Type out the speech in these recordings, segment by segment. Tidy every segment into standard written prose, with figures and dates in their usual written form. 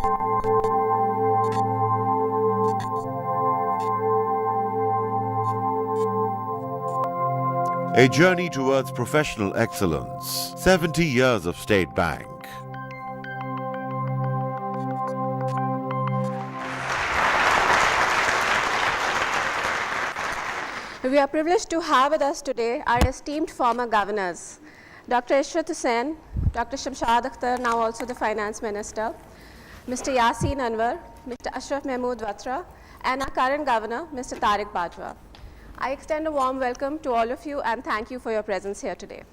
A journey towards professional excellence. 70 years of State Bank. We are privileged to have with us today our esteemed former governors, Dr. Ishrat Hussain, Dr. Shamshad Akhtar, now also the Finance Minister, Mr. Yasin Anwar, Mr. Ashraf Mahmood Watra, and our current governor, Mr. Tariq Bajwa. I extend a warm welcome to all of you and thank you for your presence here today.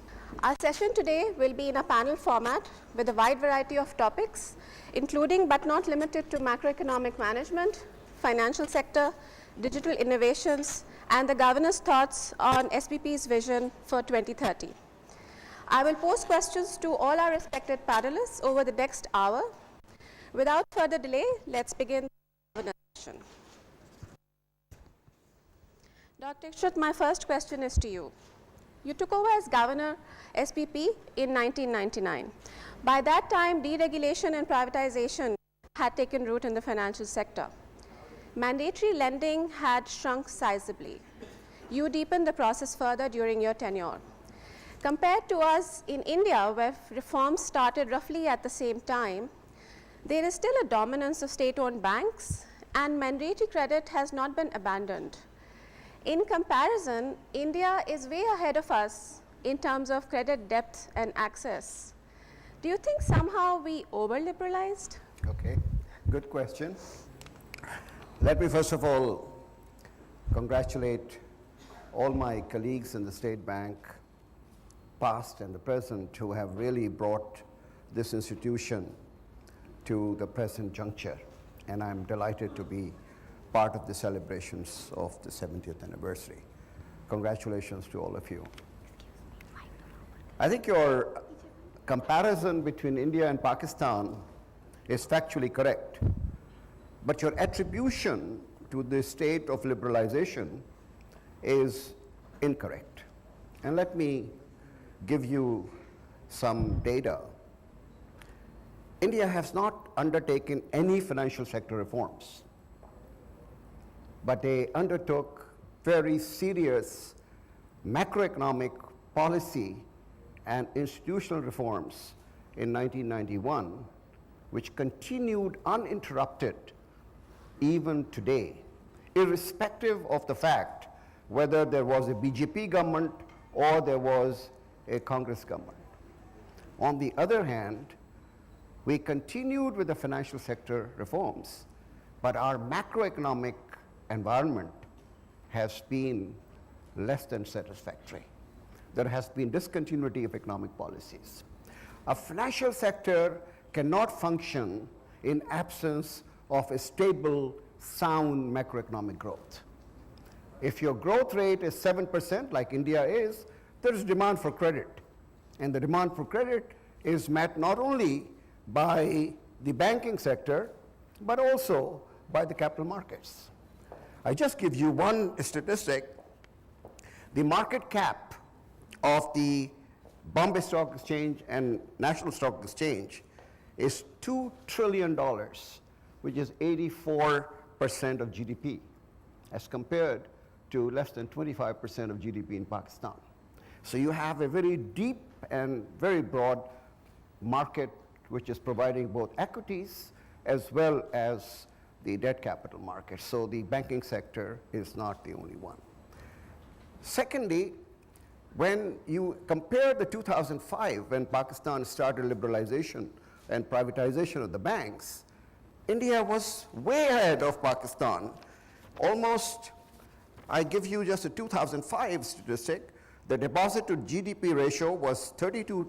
Our session today will be in a panel format with a wide variety of topics, including but not limited to macroeconomic management, financial sector, digital innovations, and the governor's thoughts on SBP's vision for 2030. I will pose questions to all our respected panelists over the next hour. Without further delay, let's begin the governor's session. Dr. Ishrat, my first question is to you. You took over as governor SBP in 1999. By that time, deregulation and privatization had taken root in the financial sector. Mandatory lending had shrunk sizably. You deepened the process further during your tenure. Compared to us in India, where reforms started roughly at the same time, there is still a dominance of state-owned banks, and mandatory credit has not been abandoned. In comparison, India is way ahead of us in terms of credit depth and access. Do you think somehow we over-liberalized? Okay, good question. Let me first of all congratulate all my colleagues in the State Bank, past and the present, who have really brought this institution to the present juncture. And I'm delighted to be part of the celebrations of the 70th anniversary. Congratulations to all of you. I think your comparison between India and Pakistan is factually correct, but your attribution to the state of liberalization is incorrect. And let me give you some data. India has not undertaken any financial sector reforms, but they undertook very serious macroeconomic policy and institutional reforms in 1991, which continued uninterrupted even today, irrespective of the fact whether there was a BJP government or there was a Congress government. On the other hand, we continued with the financial sector reforms, but our macroeconomic environment has been less than satisfactory. There has been discontinuity of economic policies. A financial sector cannot function in absence of a stable, sound macroeconomic growth. If your growth rate is 7%, like India is, there is demand for credit. And the demand for credit is met not only by the banking sector, but also by the capital markets. I just give you one statistic. The market cap of the Bombay Stock Exchange and National Stock Exchange is $2 trillion, which is 84% of GDP, as compared to less than 25% of GDP in Pakistan. So you have a very deep and very broad market which is providing both equities as well as the debt capital market. So the banking sector is not the only one. Secondly, when you compare the 2005, when Pakistan started liberalization and privatization of the banks, India was way ahead of Pakistan. Almost, I give you just a 2005 statistic, the deposit to GDP ratio was 32%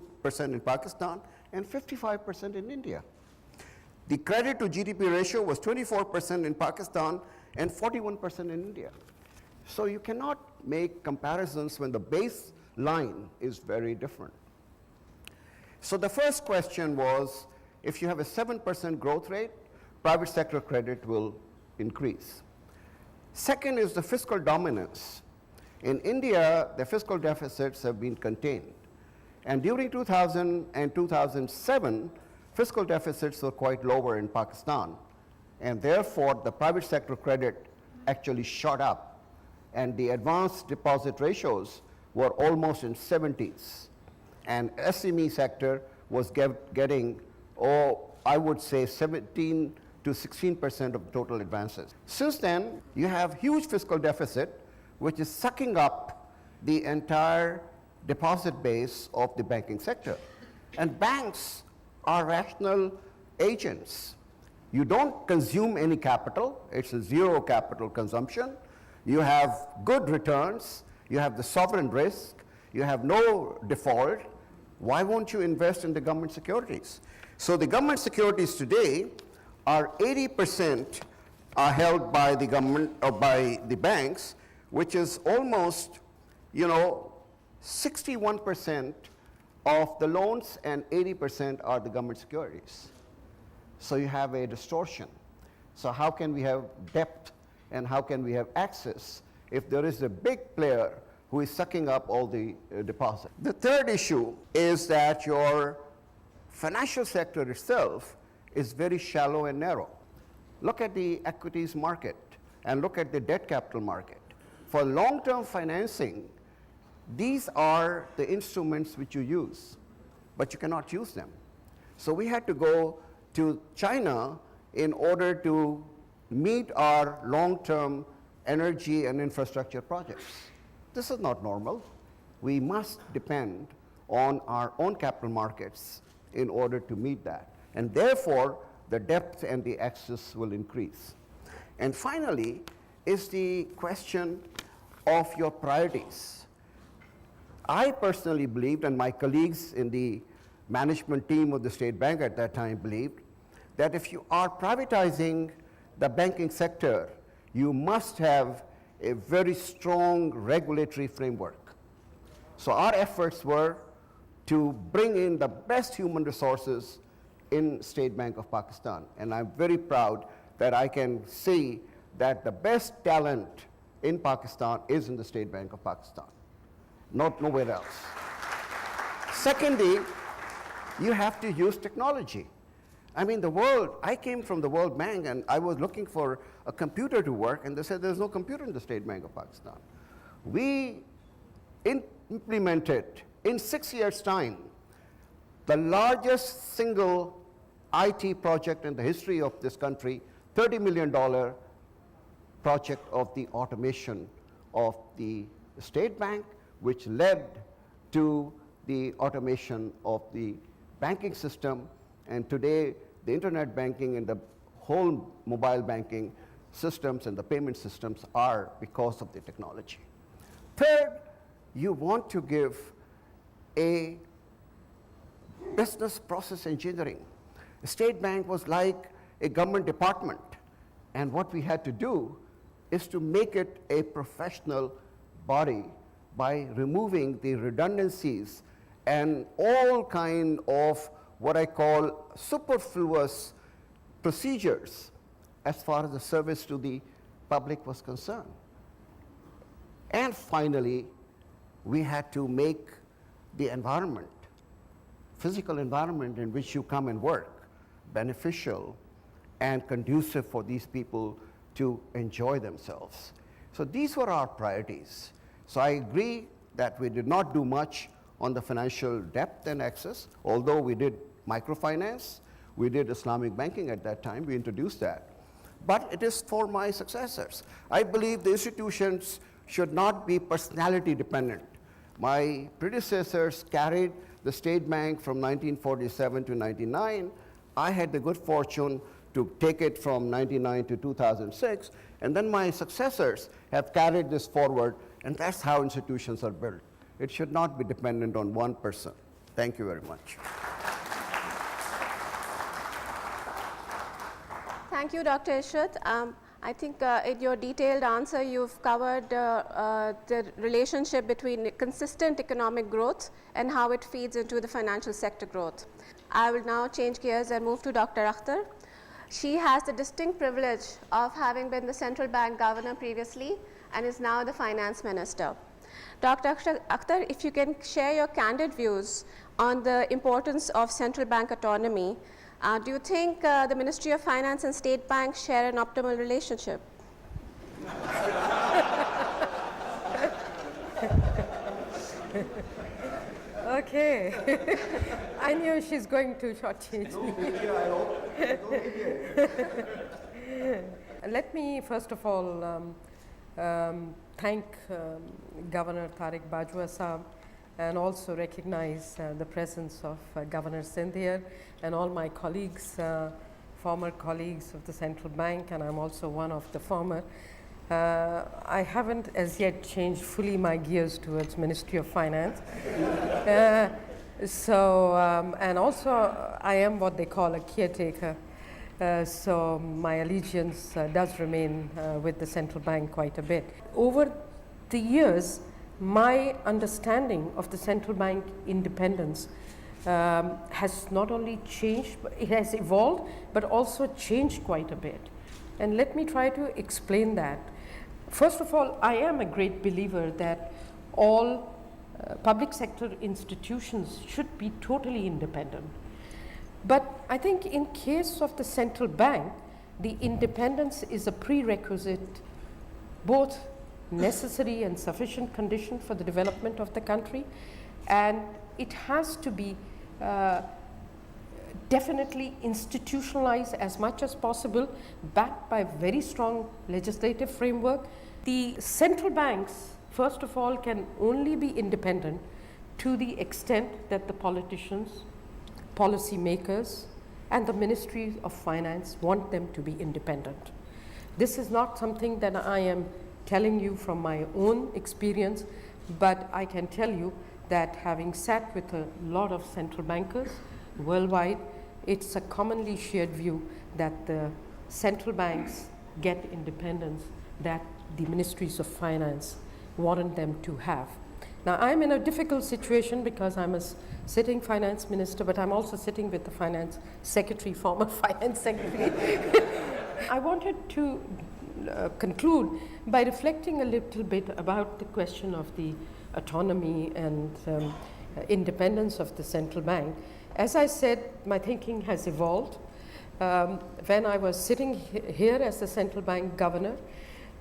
in Pakistan and 55% in India. The credit to GDP ratio was 24% in Pakistan and 41% in India. So you cannot make comparisons when the baseline is very different. So the first question was, if you have a 7% growth rate, private sector credit will increase. Second is the fiscal dominance. In India, the fiscal deficits have been contained. And during 2000 and 2007, fiscal deficits were quite lower in Pakistan, and therefore the private sector credit actually shot up, and the advanced deposit ratios were almost in 70s, and SME sector was getting, I would say 17 to 16% of total advances. Since then, you have huge fiscal deficit, which is sucking up the entire deposit base of the banking sector. And banks are rational agents. You don't consume any capital. It's a zero capital consumption. You have good returns. You have the sovereign risk. You have no default. Why won't you invest in the government securities? So the government securities today are 80% are held by the government or by the banks, which is almost, 61% of the loans and 80% are the government securities. So you have a distortion. So how can we have depth and how can we have access if there is a big player who is sucking up all the deposit? The third issue is that your financial sector itself is very shallow and narrow. Look at the equities market and look at the debt capital market. For long-term financing, these are the instruments which you use, but you cannot use them. So we had to go to China in order to meet our long-term energy and infrastructure projects. This is not normal. We must depend on our own capital markets in order to meet that. And therefore, the depth and the access will increase. And finally, is the question of your priorities. I personally believed, and my colleagues in the management team of the State Bank at that time believed, that if you are privatizing the banking sector, you must have a very strong regulatory framework. So our efforts were to bring in the best human resources in State Bank of Pakistan. And I'm very proud that I can see that the best talent in Pakistan is in the State Bank of Pakistan, not nowhere else. Secondly, you have to use technology. I mean, I came from the World Bank and I was looking for a computer to work, and they said there's no computer in the State Bank of Pakistan. We implemented in 6 years' time the largest single IT project in the history of this country, $30 million project of the automation of the State Bank, which led to the automation of the banking system. And today, the internet banking and the whole mobile banking systems and the payment systems are because of the technology. Third, you want to give a business process engineering. The State Bank was like a government department, and what we had to do is to make it a professional body by removing the redundancies and all kind of what I call superfluous procedures as far as the service to the public was concerned. And finally, we had to make the environment, physical environment in which you come and work, beneficial and conducive for these people to enjoy themselves. So these were our priorities. So I agree that we did not do much on the financial depth and access, although we did microfinance, we did Islamic banking at that time, we introduced that. But it is for my successors. I believe the institutions should not be personality dependent. My predecessors carried the State Bank from 1947 to 99. I had the good fortune to take it from 99 to 2006, and then my successors have carried this forward, and that's how institutions are built. It should not be dependent on one person. Thank you very much. Thank you, Dr. Ishrat. I think in your detailed answer, you've covered the relationship between consistent economic growth and how it feeds into the financial sector growth. I will now change gears and move to Dr. Akhtar. She has the distinct privilege of having been the central bank governor previously and is now the finance minister. Dr. Akhtar, if you can share your candid views on the importance of central bank autonomy Do you think the Ministry of Finance and State Bank share an optimal relationship? Okay. I knew she's going to shortchange me. Let me first of all thank Governor Tariq Bajwa Saab and also recognize the presence of Governor Sindh here and all my colleagues, former colleagues of the central bank, and I'm also one of the former. I haven't as yet changed fully my gears towards Ministry of Finance. And also I am what they call a caretaker. So my allegiance does remain with the central bank quite a bit. Over the years, my understanding of the central bank independence has not only changed, but it has evolved, but also changed quite a bit. And let me try to explain that. First of all, I am a great believer that all public sector institutions should be totally independent. But I think in case of the central bank, the independence is a prerequisite, both necessary and sufficient condition for the development of the country, and it has to be definitely institutionalized as much as possible, backed by a very strong legislative framework. The central banks, first of all, can only be independent to the extent that the politicians, policy makers, and the Ministry of Finance want them to be independent. This is not something that I am telling you from my own experience, but I can tell you that having sat with a lot of central bankers worldwide, it's a commonly shared view that the central banks get independence that the ministries of finance warrant them to have. Now, I'm in a difficult situation because I'm a sitting finance minister, but I'm also sitting with the finance secretary, former finance secretary. I wanted to conclude by reflecting a little bit about the question of the autonomy and independence of the central bank. As I said, my thinking has evolved. When I was sitting here as the central bank governor,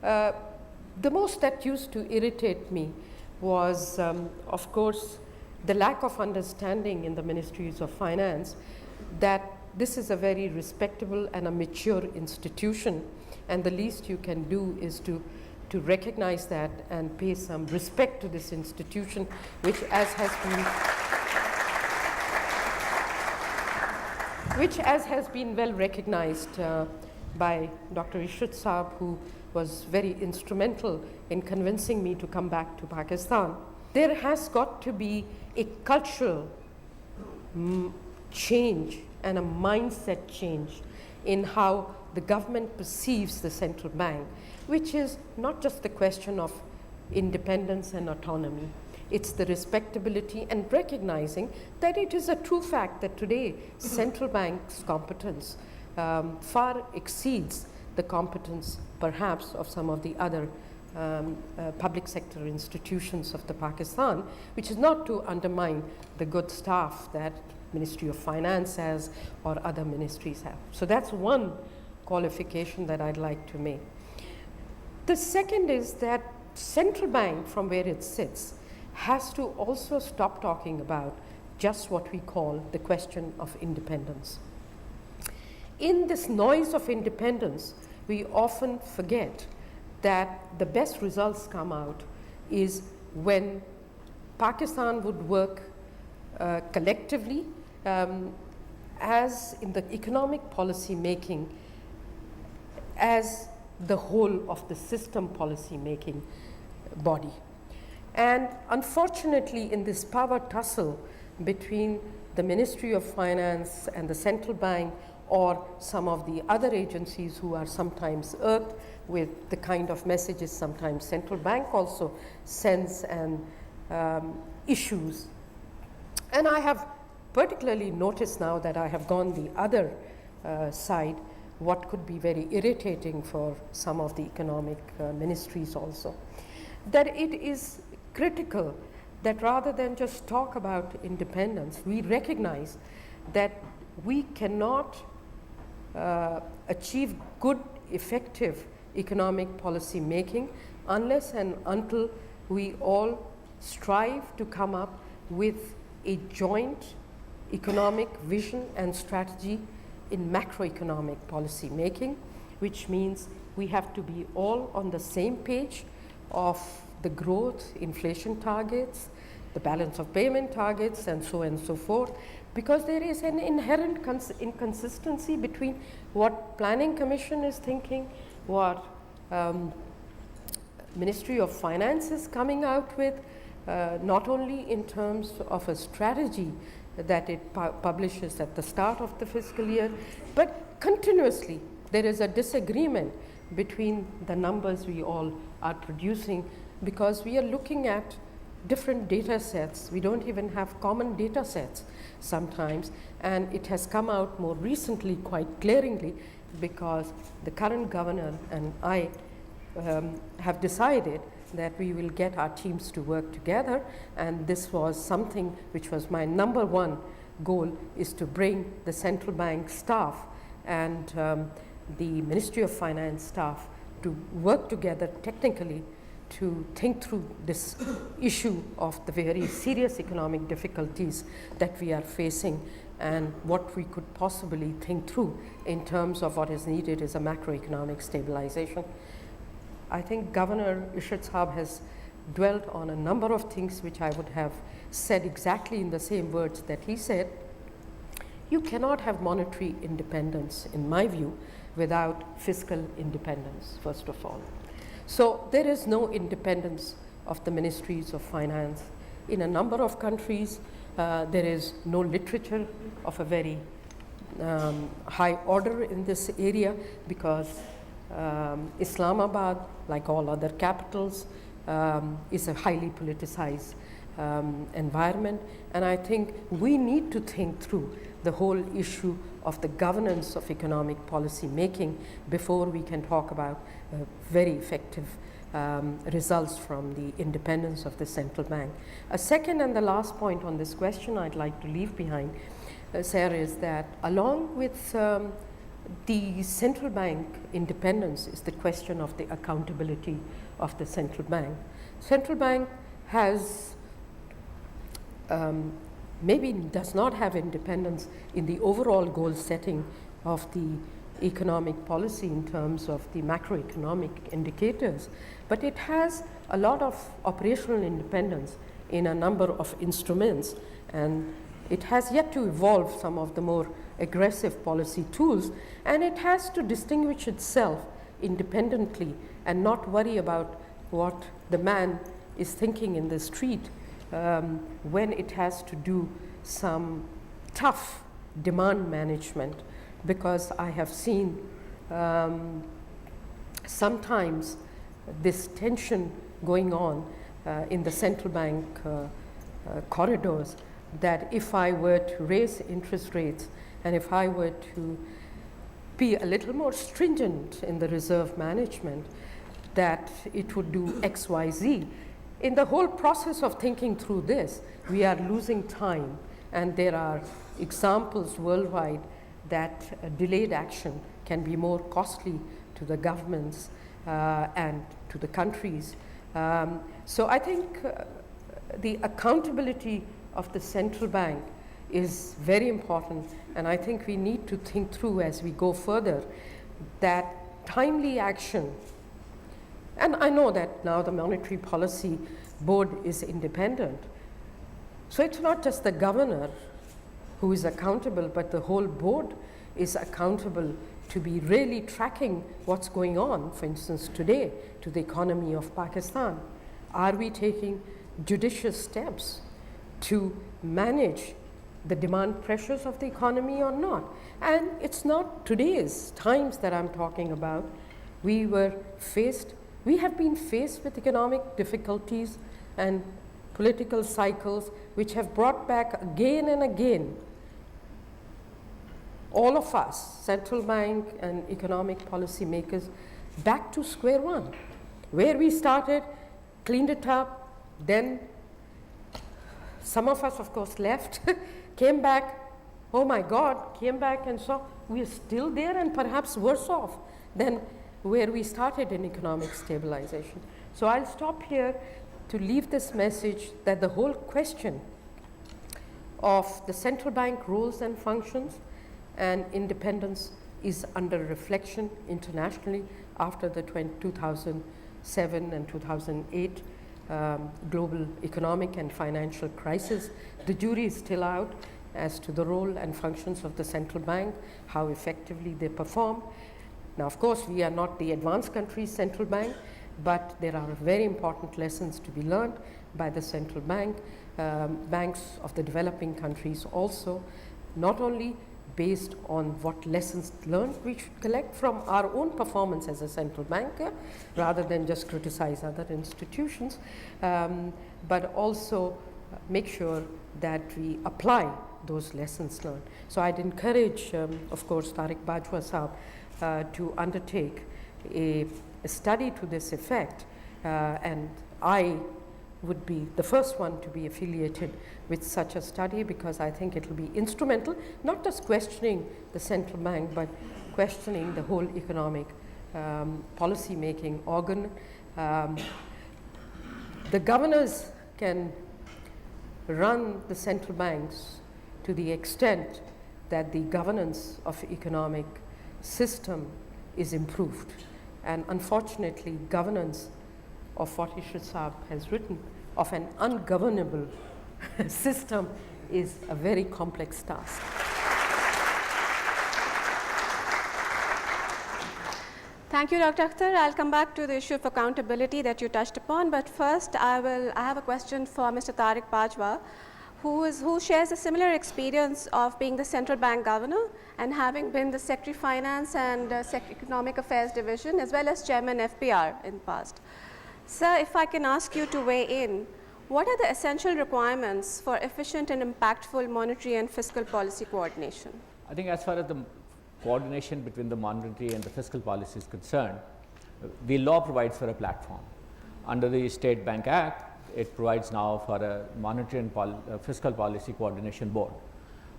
the most that used to irritate me was, of course, the lack of understanding in the ministries of finance that this is a very respectable and a mature institution, and the least you can do is to recognize that and pay some respect to this institution, which as has been well recognized by Dr. Ishrat Saab, who was very instrumental in convincing me to come back to Pakistan. There has got to be a cultural change and a mindset change in how the government perceives the central bank, which is not just the question of independence and autonomy. It's the respectability and recognizing that it is a true fact that today central bank's competence far exceeds the competence perhaps of some of the other public sector institutions of the Pakistan, which is not to undermine the good staff that Ministry of Finance has or other ministries have. So that's one qualification that I'd like to make. The second is that central bank, from where it sits, has to also stop talking about just what we call the question of independence. In this noise of independence, we often forget that the best results come out is when Pakistan would work collectively as in the economic policy making as the whole of the system policy making body. And unfortunately, in this power tussle between the Ministry of Finance and the central bank or some of the other agencies who are sometimes irked with the kind of messages sometimes central bank also sends and issues. And I have particularly noticed now that I have gone the other side, what could be very irritating for some of the economic ministries also, that it is critical that rather than just talk about independence, we recognize that we cannot achieve good, effective economic policy making unless and until we all strive to come up with a joint economic vision and strategy in macroeconomic policy making, which means we have to be all on the same page of the growth, inflation targets, the balance of payment targets, and so on and so forth, because there is an inherent inconsistency between what Planning Commission is thinking, what Ministry of Finance is coming out with, not only in terms of a strategy that it publishes at the start of the fiscal year, but continuously there is a disagreement between the numbers we all are producing, because we are looking at different data sets. We don't even have common data sets sometimes, and it has come out more recently quite glaringly because the current governor and I have decided that we will get our teams to work together, and this was something which was my number one goal, is to bring the central bank staff and the Ministry of Finance staff to work together technically to think through this issue of the very serious economic difficulties that we are facing and what we could possibly think through in terms of what is needed is a macroeconomic stabilization. I think Governor Ishrat Saab has dwelt on a number of things which I would have said exactly in the same words that he said. You cannot have monetary independence, in my view, without fiscal independence, first of all. So there is no independence of the ministries of finance. In a number of countries, there is no literature of a very high order in this area, because Islamabad, like all other capitals, is a highly politicized environment. And I think we need to think through the whole issue of the governance of economic policy making before we can talk about very effective results from the independence of the central bank. A second and the last point on this question I'd like to leave behind, Sarah, is that along with the central bank independence is the question of the accountability of the central bank. Central bank has maybe does not have independence in the overall goal setting of the economic policy in terms of the macroeconomic indicators, but it has a lot of operational independence in a number of instruments, and it has yet to evolve some of the more aggressive policy tools, and it has to distinguish itself independently and not worry about what the man is thinking in the street when it has to do some tough demand management, because I have seen sometimes this tension going on in the central bank corridors, that if I were to raise interest rates and if I were to be a little more stringent in the reserve management, that it would do X, Y, Z. In the whole process of thinking through this, we are losing time, and there are examples worldwide that delayed action can be more costly to the governments and to the countries. So I think the accountability of the central bank is very important, and I think we need to think through as we go further that timely action. And I know that now the Monetary Policy Board is independent. So it's not just the governor who is accountable, but the whole board is accountable to be really tracking what's going on, for instance, today, to the economy of Pakistan. Are we taking judicious steps to manage the demand pressures of the economy or not? And it's not today's times that I'm talking about. We have been faced with economic difficulties and political cycles which have brought back again and again all of us, central bank and economic policy makers, back to square one, where we started, cleaned it up, then some of us, of course, left, came back, oh my God, came back and saw we are still there and perhaps worse off than where we started in economic stabilization. So I'll stop here to leave this message that the whole question of the central bank roles and functions and independence is under reflection internationally after the 2007 and 2008 global economic and financial crisis. The jury is still out as to the role and functions of the central bank, how effectively they perform. Now, of course, we are not the advanced country's central bank, but there are very important lessons to be learned by the central bank, banks of the developing countries also, not only based on what lessons learned we should collect from our own performance as a central banker, rather than just criticize other institutions, but also make sure that we apply those lessons learned. So I'd encourage, of course, Tariq Bajwa Saab to undertake a study to this effect, and I would be the first one to be affiliated with such a study, because I think it will be instrumental, not just questioning the central bank, but questioning the whole economic policy making organ. The governors can run the central banks to the extent that the governance of economic system is improved. And unfortunately, governance of what Ishrat Saab has written of an ungovernable system is a very complex task. Thank you, Dr. Akhtar. I'll come back to the issue of accountability that you touched upon, but first I have a question for Mr. Tariq Bajwa, who shares a similar experience of being the central bank governor and having been the Secretary Finance and Economic Affairs Division, as well as Chairman FPR in the past. Sir, if I can ask you to weigh in, what are the essential requirements for efficient and impactful monetary and fiscal policy coordination? I think as far as the coordination between the monetary and the fiscal policy is concerned, the law provides for a platform. Under the State Bank Act, it provides now for a monetary and fiscal policy coordination board.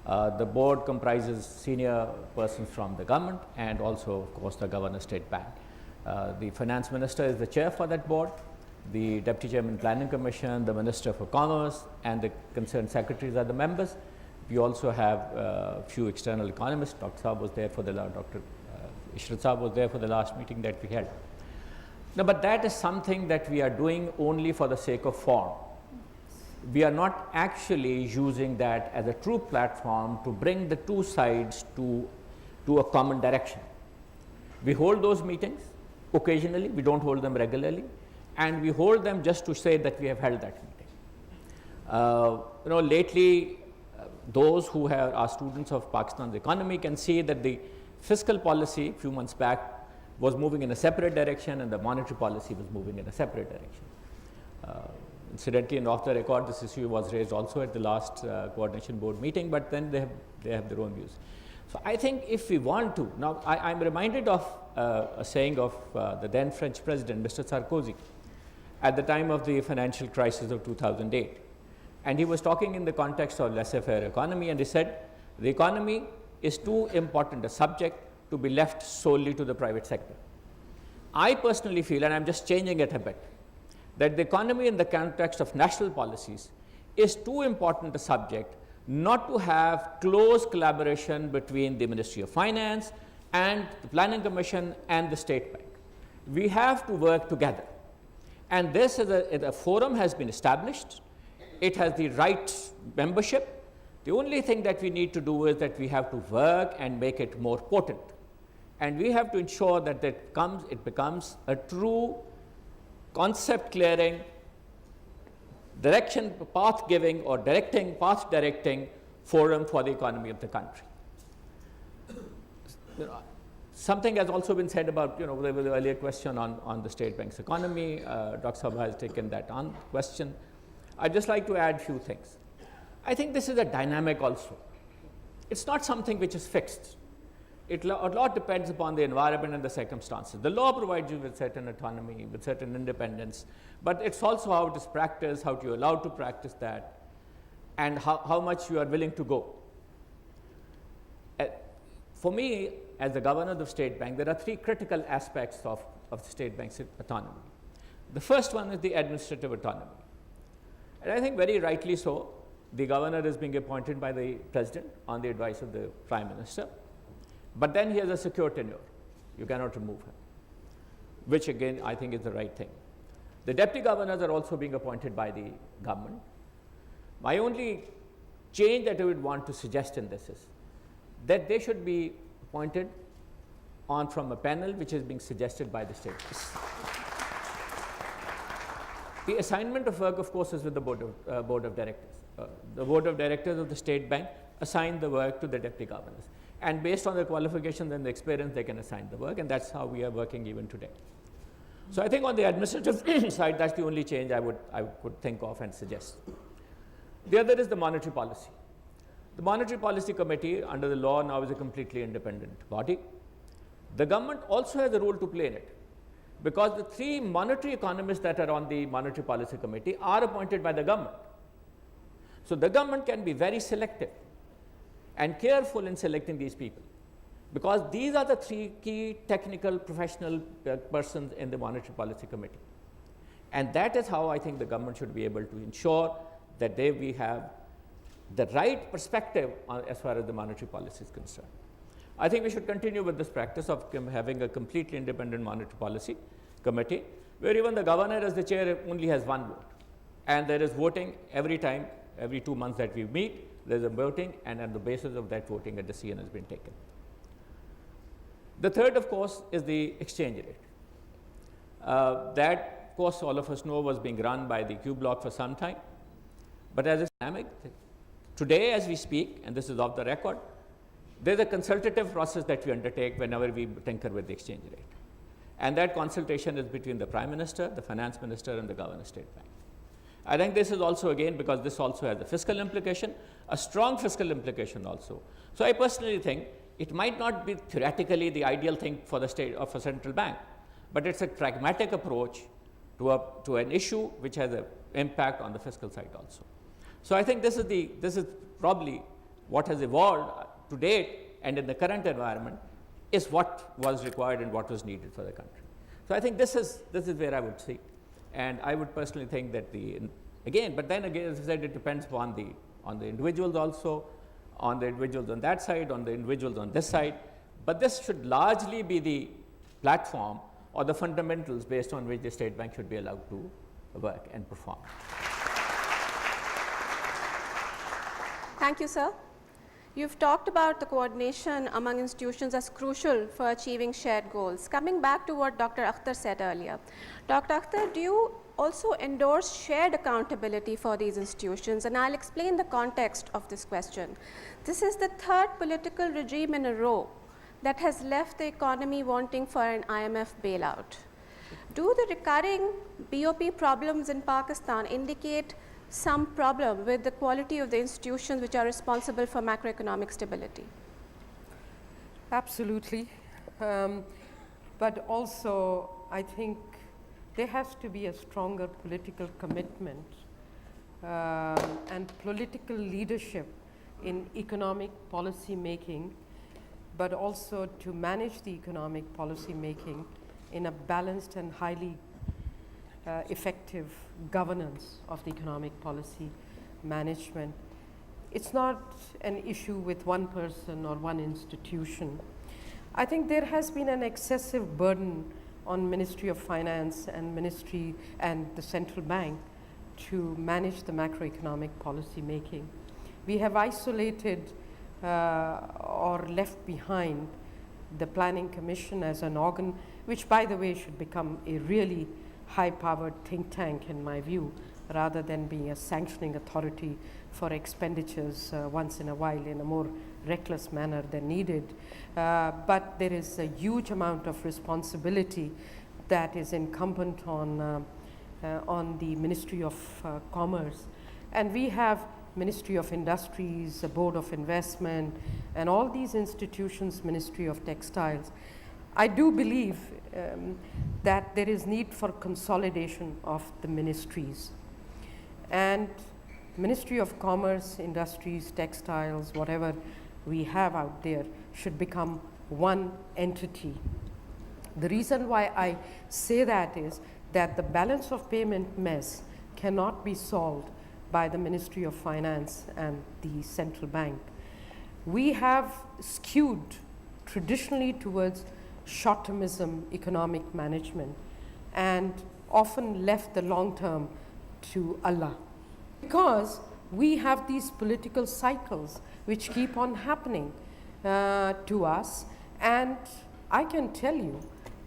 The board comprises senior persons from the government and also, of course, the Governor State Bank. The finance minister is the chair for that board. The deputy chairman planning commission, the minister for commerce, and the concerned secretaries are the members. We also have a few external economists. Dr. Saab was there for the Dr. Ishrat Saab was there for the last meeting that we held. No, but that is something that we are doing only for the sake of form. We are not actually using that as a true platform to bring the two sides to a common direction. We hold those meetings occasionally, we don't hold them regularly, and we hold them just to say that we have held that meeting. Lately, those who are students of Pakistan's economy can see that the fiscal policy a few months back was moving in a separate direction and the monetary policy was moving in a separate direction. Incidentally, and off the record, this issue was raised also at the last coordination board meeting, but then they have their own views. So I think if we want to, now I'm reminded of a saying of the then French president, Mr. Sarkozy, at the time of the financial crisis of 2008. And he was talking in the context of laissez-faire economy, and he said, the economy is too important a subject to be left solely to the private sector. I personally feel, and I'm just changing it a bit, that the economy in the context of national policies is too important a subject not to have close collaboration between the Ministry of Finance and the Planning Commission and the State Bank. We have to work together. And this is a forum has been established. It has the right membership. The only thing that we need to do is that we have to work and make it more potent. And we have to ensure that it becomes a true concept clearing, direction, path giving or path directing forum for the economy of the country. Something has also been said about, there was an earlier question on the State Bank's economy. Dr. Sabha has taken that on question. I'd just like to add a few things. I think this is a dynamic also. It's not something which is fixed. A lot depends upon the environment and the circumstances. The law provides you with certain autonomy, with certain independence, but it's also how it is practiced, how you're allowed to practice that, and how much you are willing to go. For me, as the governor of the state bank, there are three critical aspects of the state bank's autonomy. The first one is the administrative autonomy. And I think very rightly so, the governor is being appointed by the president on the advice of the prime minister. But then he has a secure tenure. You cannot remove him, which again I think is the right thing. The deputy governors are also being appointed by the government. My only change that I would want to suggest in this is that they should be appointed on from a panel which is being suggested by the state. The assignment of work, of course, is with the board of directors. The board of directors of the state bank assign the work to the deputy governors, and based on the qualifications and the experience, they can assign the work, and that's how we are working even today. So I think on the administrative side, that's the only change I would think of and suggest. The other is the monetary policy. The Monetary Policy Committee under the law now is a completely independent body. The government also has a role to play in it, because the three monetary economists that are on the Monetary Policy Committee are appointed by the government. So the government can be very selective and careful in selecting these people, because these are the three key technical professional persons in the Monetary Policy Committee. And that is how I think the government should be able to ensure that we have the right perspective as far as the monetary policy is concerned. I think we should continue with this practice of having a completely independent monetary policy committee, where even the governor as the chair only has one vote. And there is voting every time, every 2 months that we meet, there is a voting, and on the basis of that voting, a decision has been taken. The third, of course, is the exchange rate. That, of course, all of us know was being run by the Q block for some time. But as a dynamic, today as we speak, and this is off the record, there is a consultative process that we undertake whenever we tinker with the exchange rate. And that consultation is between the Prime Minister, the Finance Minister, and the Governor of State Bank. I think this is also, again, because this also has a fiscal implication, a strong fiscal implication also. So I personally think it might not be theoretically the ideal thing for the state or for central bank, but it's a pragmatic approach to an issue which has an impact on the fiscal side also. So I think this is probably what has evolved to date, and in the current environment is what was required and what was needed for the country. So I think this is where I would see, and I would personally think that but then again, as I said, it depends on the individuals also, on the individuals on that side, on the individuals on this side, but this should largely be the platform or the fundamentals based on which the state bank should be allowed to work and perform. Thank you, sir. You've talked about the coordination among institutions as crucial for achieving shared goals. Coming back to what Dr. Akhtar said earlier, Dr. Akhtar, do you also endorse shared accountability for these institutions? And I'll explain the context of this question. This is the third political regime in a row that has left the economy wanting for an IMF bailout. Do the recurring BOP problems in Pakistan indicate some problem with the quality of the institutions which are responsible for macroeconomic stability? Absolutely. But also, I think there has to be a stronger political commitment and political leadership in economic policy making, but also to manage the economic policy making in a balanced and highly effective governance of the economic policy management. It's not an issue with one person or one institution. I think there has been an excessive burden on Ministry of Finance and Ministry and the central bank to manage the macroeconomic policy making. We have isolated or left behind the Planning Commission as an organ, which by the way should become a really high-powered think tank in my view, rather than being a sanctioning authority for expenditures once in a while in a more reckless manner than needed. But there is a huge amount of responsibility that is incumbent on the Ministry of Commerce. And we have Ministry of Industries, Board of Investment, and all these institutions, Ministry of Textiles. I do believe that there is need for consolidation of the ministries. And Ministry of Commerce, Industries, Textiles, whatever, we have out there should become one entity. The reason why I say that is that the balance of payment mess cannot be solved by the Ministry of Finance and the central bank. We have skewed traditionally towards short-termism economic management and often left the long term to Allah. Because we have these political cycles which keep on happening to us, and I can tell you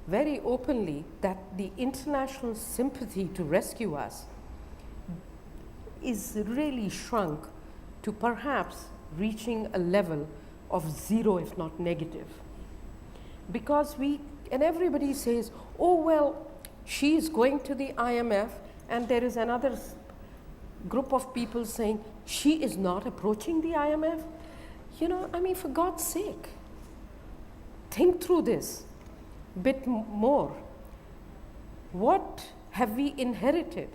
very openly that the international sympathy to rescue us is really shrunk to perhaps reaching a level of zero, if not negative. Because and everybody says, oh well, she is going to the IMF, and there is another group of people saying she is not approaching the IMF. You know, I mean, for God's sake, think through this a bit more. What have we inherited?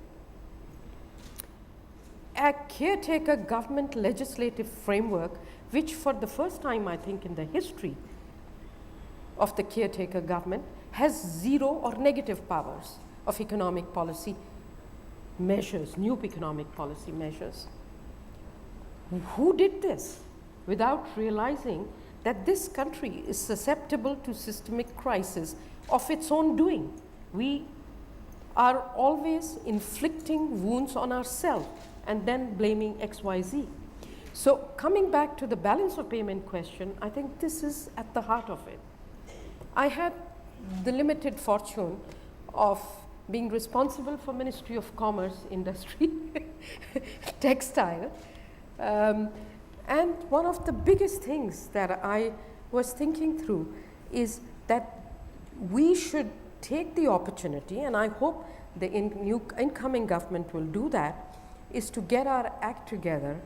A caretaker government legislative framework, which for the first time, I think, in the history of the caretaker government, has zero or negative powers of economic policy measures, new economic policy measures. Who did this without realizing that this country is susceptible to systemic crisis of its own doing? We are always inflicting wounds on ourselves and then blaming XYZ. So coming back to the balance of payment question, I think this is at the heart of it. I had the limited fortune of being responsible for Ministry of Commerce, Industry, Textile. And one of the biggest things that I was thinking through is that we should take the opportunity, and I hope the new incoming government will do that, is to get our act together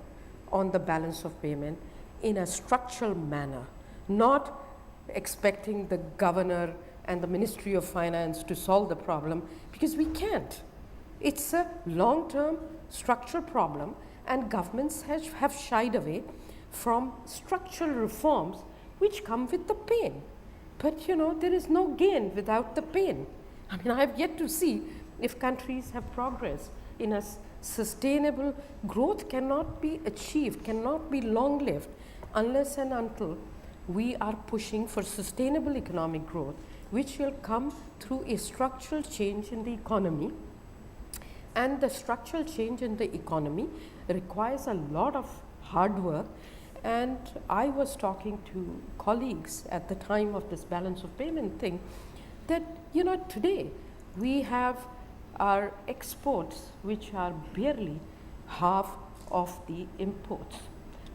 on the balance of payment in a structural manner, not expecting the governor and the Ministry of Finance to solve the problem, because we can't. It's a long-term structural problem, and governments have shied away from structural reforms which come with the pain. But you know, there is no gain without the pain. I mean, I have yet to see if countries have progressed in a sustainable growth cannot be achieved, cannot be long-lived unless and until we are pushing for sustainable economic growth, which will come through a structural change in the economy. And the structural change in the economy requires a lot of hard work. And I was talking to colleagues at the time of this balance of payment thing that, you know, today we have our exports which are barely half of the imports.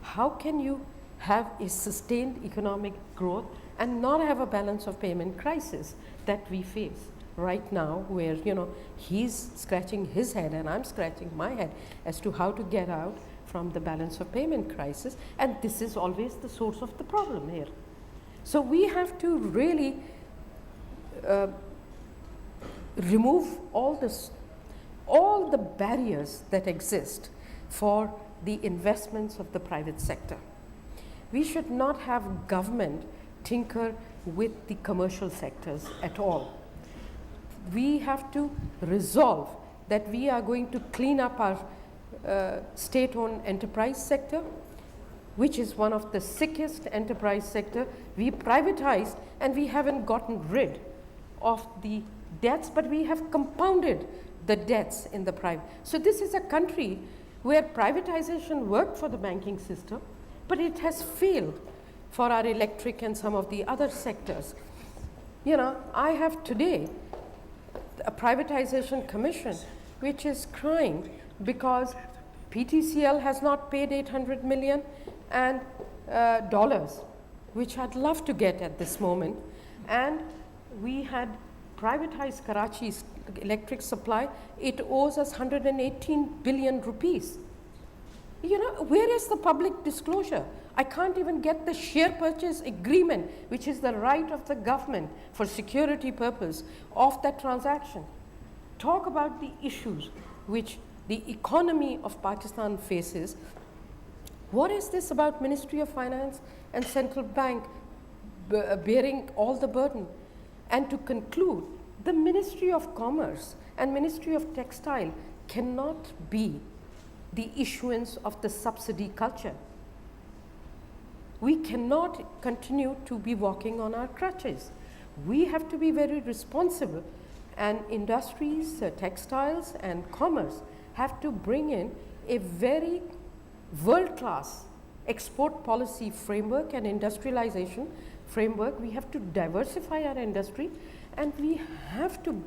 How can you have a sustained economic growth and not have a balance of payment crisis that we face right now, where, you know, he's scratching his head and I'm scratching my head as to how to get out from the balance of payment crisis, and this is always the source of the problem here. So we have to really remove all the barriers that exist for the investments of the private sector. We should not have government tinker with the commercial sectors at all. We have to resolve that we are going to clean up our state-owned enterprise sector, which is one of the sickest enterprise sector. We privatized and we haven't gotten rid of the debts, but we have compounded the debts in the private. So this is a country where privatization worked for the banking system, but it has failed for our electric and some of the other sectors. You know, I have today a privatization commission which is crying because PTCL has not paid $800 million and dollars, which I'd love to get at this moment. And we had privatized Karachi's electric supply. It owes us 118 billion rupees. You know, where is the public disclosure? I can't even get the share purchase agreement, which is the right of the government for security purpose of that transaction. Talk about the issues which the economy of Pakistan faces. What is this about Ministry of Finance and Central Bank bearing all the burden? And to conclude, the Ministry of Commerce and Ministry of Textile cannot be the issuance of the subsidy culture. We cannot continue to be walking on our crutches. We have to be very responsible, and industries, textiles and commerce have to bring in a very world-class export policy framework and industrialization framework. We have to diversify our industry, and we have to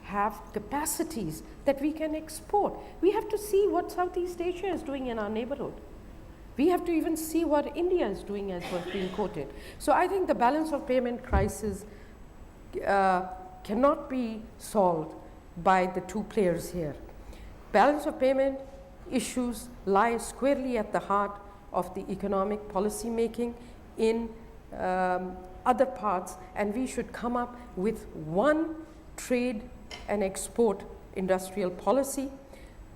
have capacities that we can export. We have to see what Southeast Asia is doing in our neighborhood. We have to even see what India is doing, as was being quoted. So I think the balance of payment crisis cannot be solved by the two players here. Balance of payment issues lie squarely at the heart of the economic policy making in other parts, and we should come up with one trade and export industrial policy,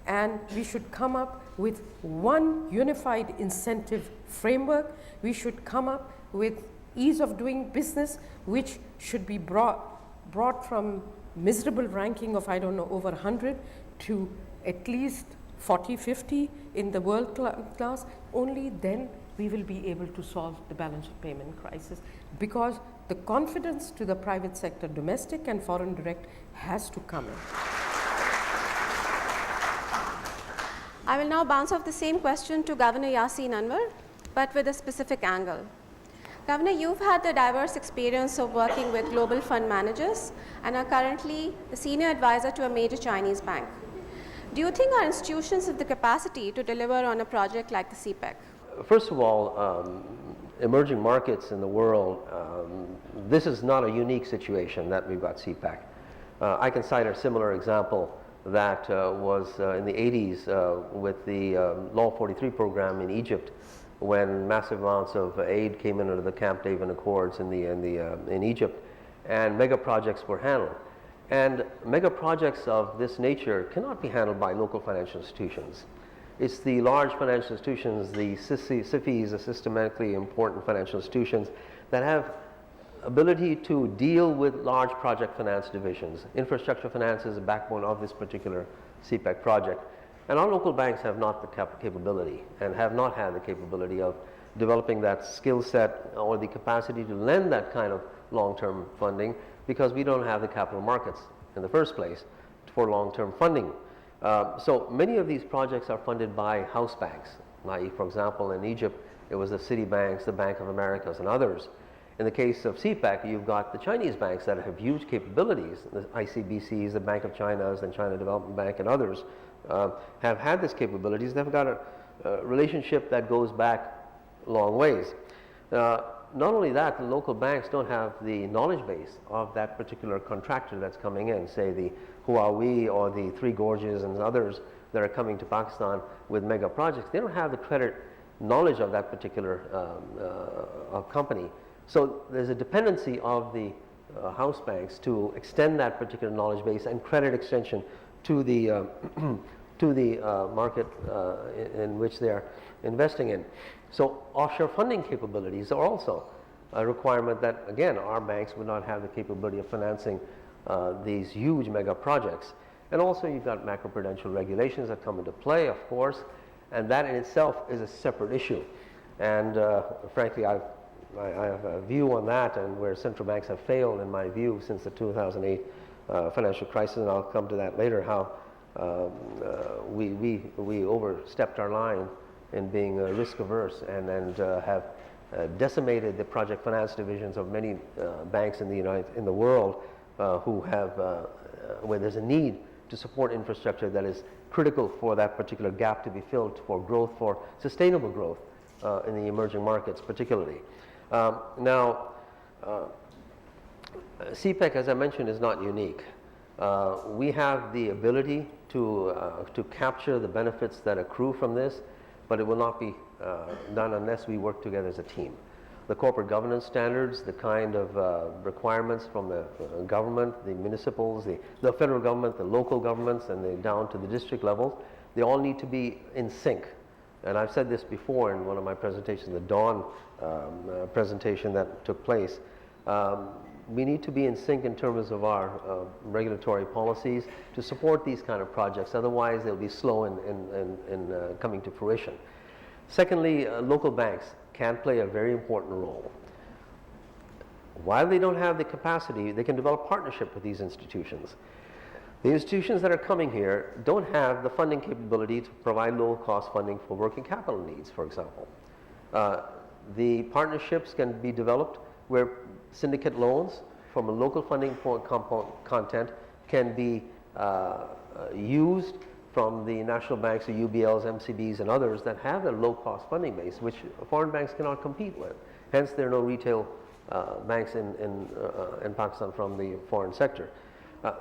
and we should come up with one unified incentive framework. We should come up with ease of doing business, which should be brought from miserable ranking of, I don't know, over 100 to at least 40, 50 in the world class. Only then we will be able to solve the balance of payment crisis, because the confidence to the private sector, domestic and foreign direct, has to come in. I will now bounce off the same question to Governor Yassin Anwar, but with a specific angle. Governor, you've had the diverse experience of working with global fund managers and are currently the senior advisor to a major Chinese bank. Do you think our institutions have the capacity to deliver on a project like the CPEC? First of all, emerging markets in the world, this is not a unique situation that we've got CPEC. I can cite a similar example that was in the 80s with the Law 43 program in Egypt, when massive amounts of aid came in under the Camp David Accords in Egypt, and mega projects were handled. And mega projects of this nature cannot be handled by local financial institutions. It's the large financial institutions, the SIFIs, the systematically important financial institutions, that have ability to deal with large project finance divisions. Infrastructure finance is the backbone of this particular CPEC project. And our local banks have not the capability, and have not had the capability of developing that skill set or the capacity to lend that kind of long-term funding, because we don't have the capital markets in the first place for long-term funding. So many of these projects are funded by house banks, i.e., for example, in Egypt, it was the Citibanks, the Bank of Americas, and others. In the case of CPEC, you've got the Chinese banks that have huge capabilities. The ICBCs, the Bank of China's, and China Development Bank, and others have had these capabilities. They've got a relationship that goes back long ways. Not only that, the local banks don't have the knowledge base of that particular contractor that's coming in, say the Huawei or the Three Gorges and others that are coming to Pakistan with mega projects. They don't have the credit knowledge of that particular company. So there's a dependency of the house banks to extend that particular knowledge base and credit extension to the market in which they are investing in. So offshore funding capabilities are also a requirement that, again, our banks would not have the capability of financing these huge mega projects. And also you've got macroprudential regulations that come into play, of course, and that in itself is a separate issue. And frankly, I have a view on that, and where central banks have failed, in my view, since the 2008 financial crisis, and I'll come to that later, how we overstepped our line in being risk averse, and have decimated the project finance divisions of many banks in the world who have where there's a need to support infrastructure that is critical for that particular gap to be filled, for growth, for sustainable growth in the emerging markets particularly. Now, CPEC, as I mentioned, is not unique. We have the ability to capture the benefits that accrue from this, but it will not be done unless we work together as a team. The corporate governance standards, the kind of requirements from the government, the municipals, the federal government, the local governments, and down to the district level, they all need to be in sync. And I've said this before in one of my presentations, the Dawn presentation that took place. We need to be in sync in terms of our regulatory policies to support these kind of projects. Otherwise, they'll be slow in coming to fruition. Secondly, local banks can play a very important role. While they don't have the capacity, they can develop partnership with these institutions. The institutions that are coming here don't have the funding capability to provide low-cost funding for working capital needs, for example. The partnerships can be developed where syndicate loans from a local funding content can be used from the national banks, the UBLs, MCBs, and others that have a low-cost funding base, which foreign banks cannot compete with. Hence, there are no retail banks in Pakistan from the foreign sector.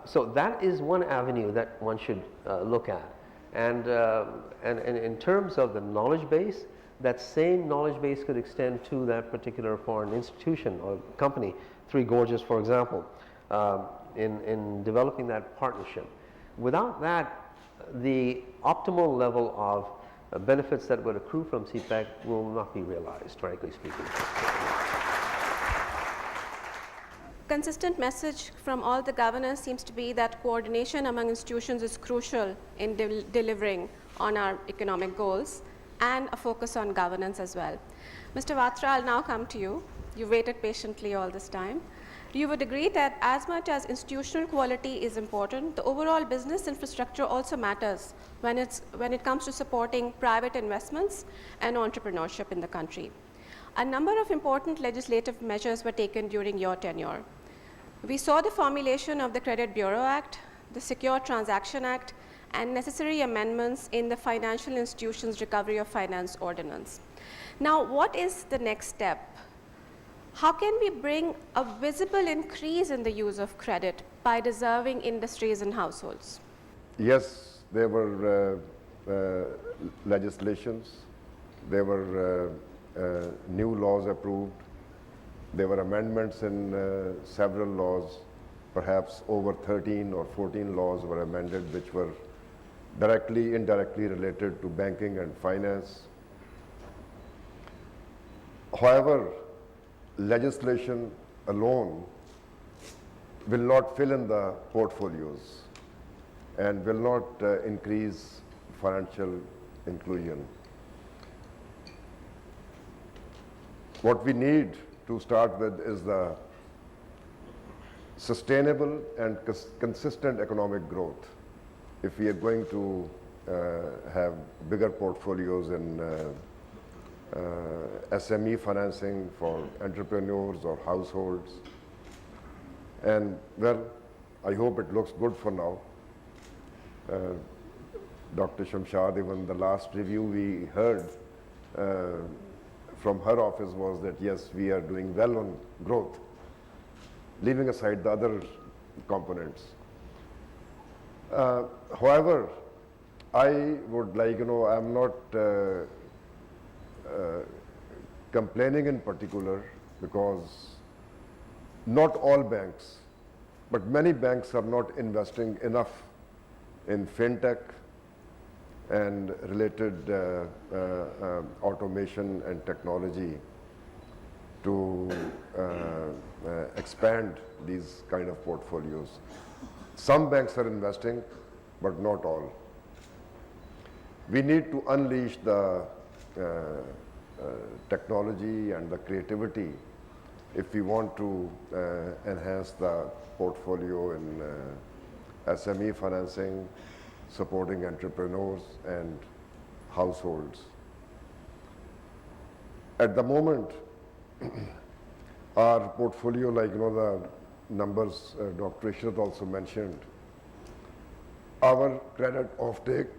So that is one avenue that one should look at. And in terms of the knowledge base, that same knowledge base could extend to that particular foreign institution or company, Three Gorges, for example, in developing that partnership. Without that, the optimal level of benefits that would accrue from CPEC will not be realized, frankly speaking. Consistent message from all the governors seems to be that coordination among institutions is crucial in delivering on our economic goals, and a focus on governance as well. Mr. Vatra, I'll now come to you. You've waited patiently all this time. You would agree that as much as institutional quality is important, the overall business infrastructure also matters when it comes to supporting private investments and entrepreneurship in the country. A number of important legislative measures were taken during your tenure. We saw the formulation of the Credit Bureau Act, the Secure Transaction Act, and necessary amendments in the Financial Institutions Recovery of Finance Ordinance. Now, what is the next step? How can we bring a visible increase in the use of credit by deserving industries and households? Yes, there were legislations, there were new laws approved, there were amendments in several laws, perhaps over 13 or 14 laws were amended which were directly, indirectly related to banking and finance. However, legislation alone will not fill in the portfolios and will not increase financial inclusion. What we need to start with is the sustainable and consistent economic growth. If we are going to have bigger portfolios in SME financing for entrepreneurs or households, and well, I hope it looks good for now. Dr. Shamshad, even the last review we heard from her office was that yes, we are doing well on growth, leaving aside the other components. However, I would like, I'm not complaining in particular because not all banks, but many banks are not investing enough in fintech and related automation and technology to expand these kind of portfolios. Some banks are investing, but not all. We need to unleash the technology and the creativity if we want to enhance the portfolio in SME financing, supporting entrepreneurs and households. At the moment, our portfolio, like the numbers Dr. Ishrat also mentioned, our credit offtake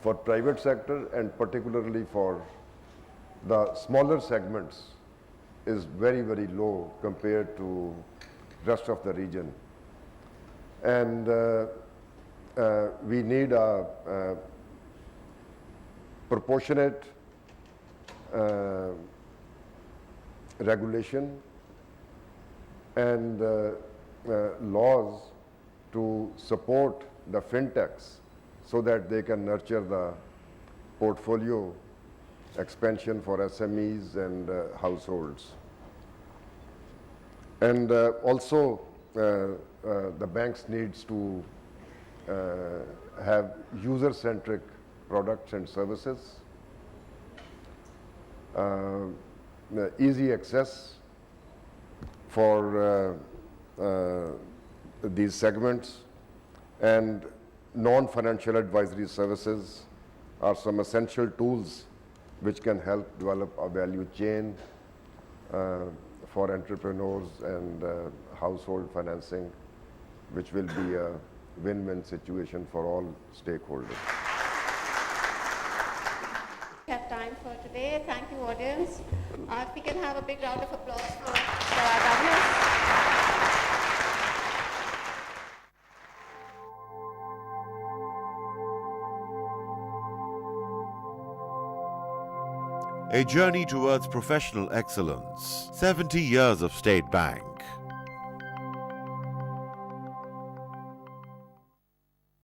for private sector and particularly for the smaller segments is very, very low compared to rest of the region. And we need a proportionate regulation and laws to support the fintechs so that they can nurture the portfolio expansion for SMEs and households. And also, the banks needs to have user-centric products and services, easy access for these segments, and non-financial advisory services are some essential tools which can help develop a value chain for entrepreneurs and household financing, which will be a win-win situation for all stakeholders. We have time for today. Thank you, audience. If we can have a big round of applause for our governors. A journey towards professional excellence. 70 years of State Bank.